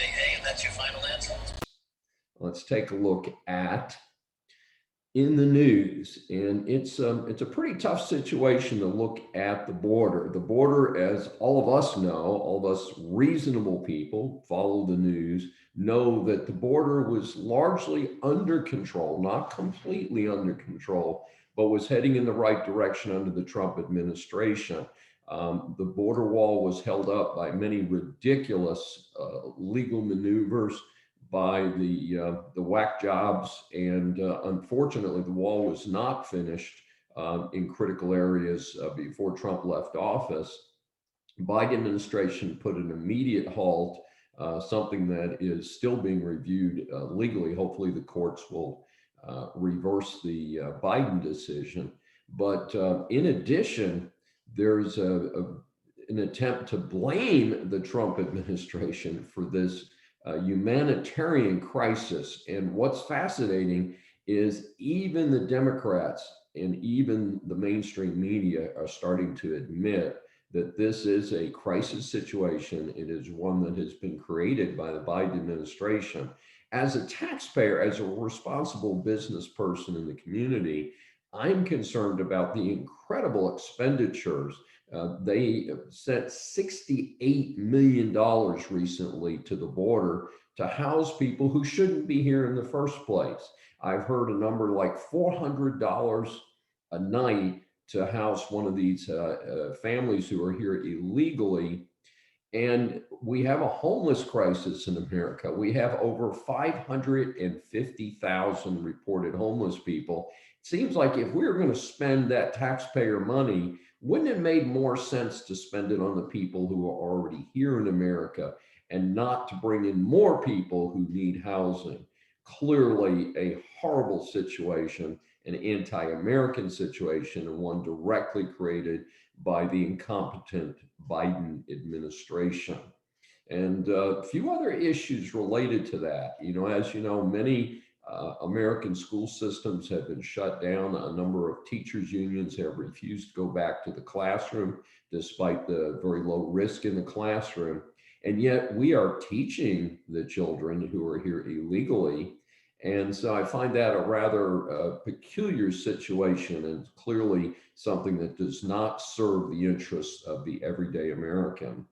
say A, and that's your final answer? Let's take a look at in the news, and it's a pretty tough situation to look at the border. The border, as all of us know, all of us reasonable people follow the news, know that the border was largely under control, not completely under control, but was heading in the right direction under the Trump administration. The border wall was held up by many ridiculous legal maneuvers by the whack jobs, and unfortunately, the wall was not finished in critical areas before Trump left office. Biden administration put an immediate halt, something that is still being reviewed legally. Hopefully, the courts will reverse the Biden decision. But in addition, there's an attempt to blame the Trump administration for this humanitarian crisis. And what's fascinating is even the Democrats and even the mainstream media are starting to admit that this is a crisis situation. It is one that has been created by the Biden administration. As a taxpayer, as a responsible business person in the community, I'm concerned about the incredible expenditures. They sent $68 million recently to the border to house people who shouldn't be here in the first place. I've heard a number like $400 a night to house one of these families who are here illegally. And we have a homeless crisis in America. We have over 550,000 reported homeless people. It seems like if we were going to spend that taxpayer money, wouldn't it make more sense to spend it on the people who are already here in America and not to bring in more people who need housing? Clearly a horrible situation, an anti-American situation, and one directly created by the incompetent Biden administration. And a few other issues related to that. As you know, many American school systems have been shut down. A number of teachers' unions have refused to go back to the classroom, despite the very low risk in the classroom. And yet we are teaching the children who are here illegally. And so I find that a rather peculiar situation, and clearly something that does not serve the interests of the everyday American.